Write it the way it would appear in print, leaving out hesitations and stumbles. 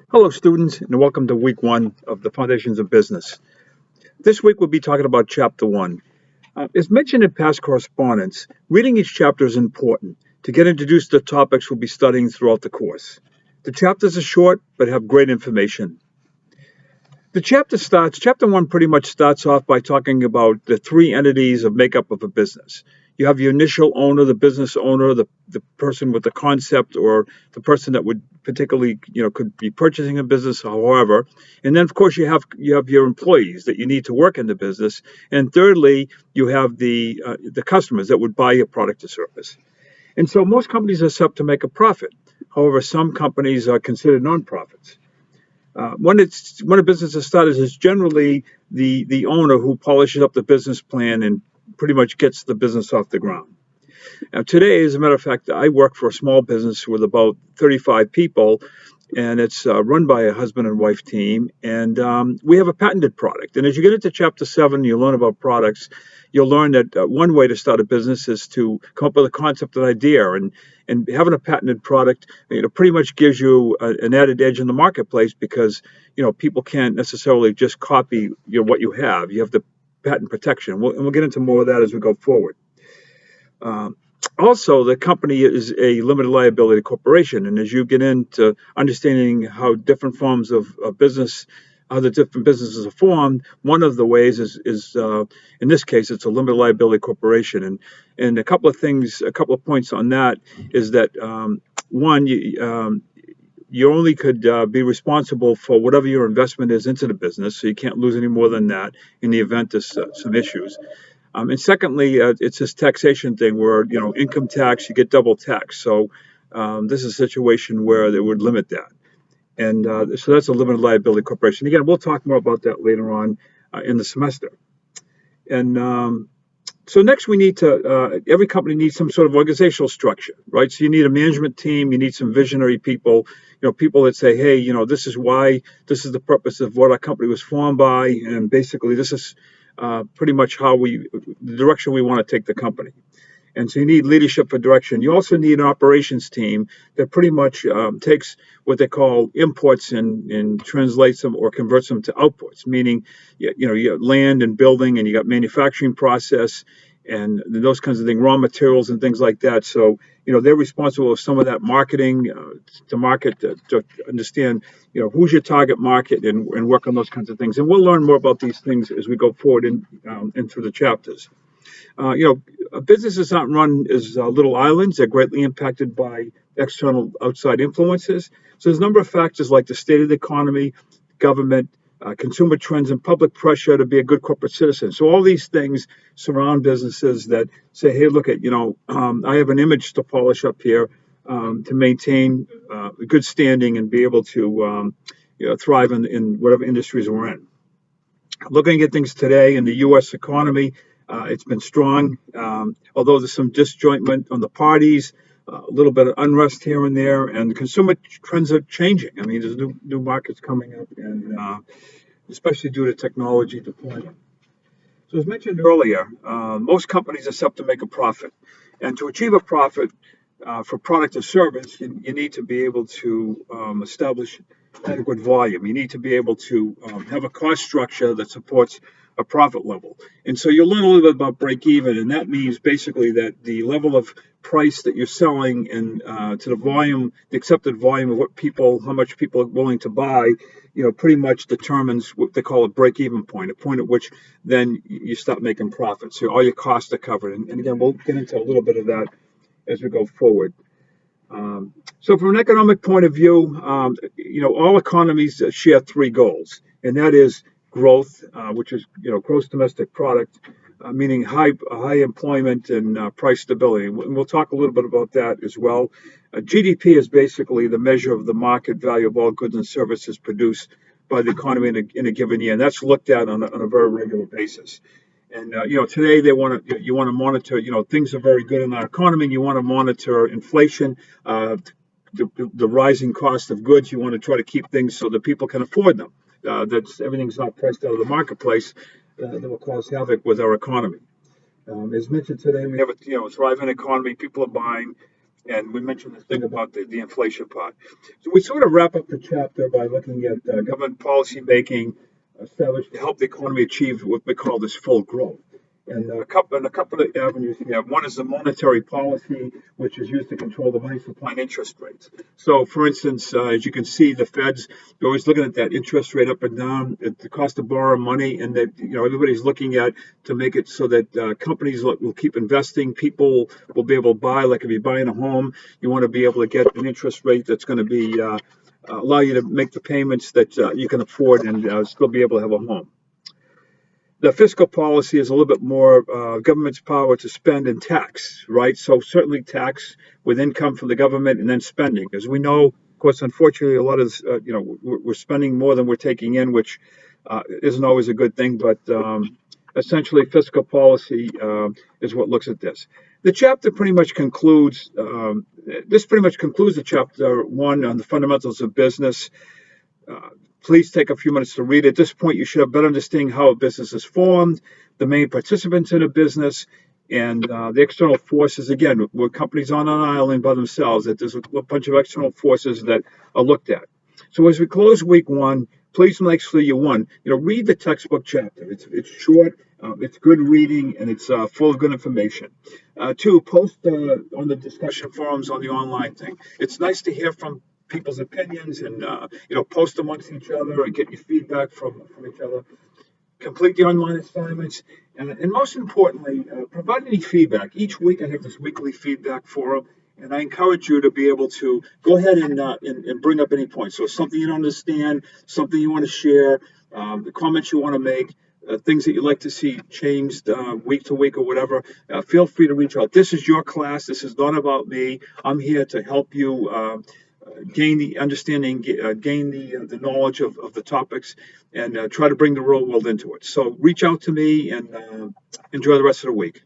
Hello, students, and welcome to week one of the Foundations of Business. This week we'll be talking about chapter one. As mentioned in past correspondence, reading each chapter is important to get introduced to the topics we'll be studying throughout the course. The chapters are short but have great information. Chapter one pretty much starts off by talking about the three entities of makeup of a business. You have your initial owner, the business owner, the person with the concept, or the person that would particularly, could be purchasing a business, however. And then, of course, you have your employees that you need to work in the business. And thirdly, you have the customers that would buy your product or service. And so most companies are set up to make a profit. However, some companies are considered nonprofits. When a business is started, it's generally the owner who polishes up the business plan and pretty much gets the business off the ground. Now, today, as a matter of fact, I work for a small business with about 35 people, and it's run by a husband and wife team. And we have a patented product. And as you get into chapter 7, you learn about products. You'll learn that one way to start a business is to come up with a concept, an idea, and having a patented product, pretty much gives you an added edge in the marketplace because people can't necessarily just copy what you have. You have the patent protection, and we'll get into more of that as we go forward. Also, the company is a limited liability corporation, and as you get into understanding how different forms of business, how the different businesses are formed, one of the ways is in this case, it's a limited liability corporation, and a couple of points on that is that one, you only could be responsible for whatever your investment is into the business, so you can't lose any more than that in the event of some issues. And secondly, it's this taxation thing where, income tax, you get double tax. So this is a situation where they would limit that. And so that's a limited liability corporation. Again, we'll talk more about that later on in the semester. And so next we need every company needs some sort of organizational structure, right? So you need a management team, you need some visionary people, people that say, hey, this is the purpose of what our company was formed by. And basically this is pretty much the direction we want to take the company. And so you need leadership for direction. You also need an operations team that pretty much takes what they call imports and translates them or converts them to outputs, meaning, you got land and building and you got manufacturing process and those kinds of things, raw materials and things like that. So, they're responsible for some of that marketing to market, to understand, who's your target market and work on those kinds of things. And we'll learn more about these things as we go forward in through the chapters. Businesses aren't run as little islands. They're greatly impacted by external outside influences. So there's a number of factors like the state of the economy, government, consumer trends, and public pressure to be a good corporate citizen. So all these things surround businesses that say, hey, look at, I have an image to polish up here to maintain a good standing and be able to thrive in whatever industries we're in. Looking at things today in the U.S. economy, it's been strong, although there's some disjointment on the parties, a little bit of unrest here and there, and the consumer trends are changing. I mean, there's new markets coming up, and especially due to technology deployment. So as mentioned earlier, most companies are set up to make a profit, and to achieve a profit for product or service, you need to be able to establish adequate volume. You need to be able to have a cost structure that supports a profit level. And so you'll learn a little bit about break even, and that means basically that the level of price that you're selling and to the volume, the accepted volume of how much people are willing to buy, pretty much determines what they call a break even point, a point at which then you start making profits. So all your costs are covered. And again, we'll get into a little bit of that as we go forward. So from an economic point of view, all economies share three goals, and that is growth, which is, gross domestic product, meaning high employment and price stability. And we'll talk a little bit about that as well. GDP is basically the measure of the market value of all goods and services produced by the economy in a given year, and that's looked at on a very regular basis. And today you want to monitor. Things are very good in our economy. And you want to monitor inflation, the rising cost of goods. You want to try to keep things so that people can afford them. Everything's not priced out of the marketplace. That will cause havoc with our economy. As mentioned today, we have a thriving economy. People are buying. And we mentioned this thing about the inflation part. So we sort of wrap up the chapter by looking at government policy making established to help the economy achieve what we call this full growth. And a couple of avenues here. One is the monetary policy, which is used to control the money supply and interest rates. So, for instance, as you can see, the Feds, they're always looking at that interest rate up and down, at the cost of borrowing money, and that everybody's looking at to make it so that companies will keep investing. People will be able to buy. Like if you're buying a home, you want to be able to get an interest rate that's going to be allow you to make the payments that you can afford and still be able to have a home. The fiscal policy is a little bit more government's power to spend and tax, right? So certainly tax with income from the government and then spending. As we know, of course, unfortunately, a lot of this, we're spending more than we're taking in, which isn't always a good thing. But essentially, fiscal policy is what looks at this. The chapter pretty much concludes. This pretty much concludes the chapter one on the fundamentals of business. Uh, Please take a few minutes to read. At this point, you should have better understanding how a business is formed, the main participants in a business, and the external forces. Again, we're companies on an island by themselves, that there's a bunch of external forces that are looked at. So as we close week one, please make sure read the textbook chapter. It's short, it's good reading, and it's full of good information. Two, post on the discussion forums on the online thing. It's nice to hear from people's opinions and post amongst each other and get your feedback from each other. Complete the online assignments, and most importantly, provide any feedback. Each week I have this weekly feedback forum, and I encourage you to be able to go ahead and bring up any points. So something you don't understand, something you want to share, the comments you want to make, things that you'd like to see changed week to week or whatever, feel free to reach out. This is your class. This is not about me. I'm here to help you gain the understanding, gain the knowledge of the topics, and try to bring the real world into it. So reach out to me and enjoy the rest of the week.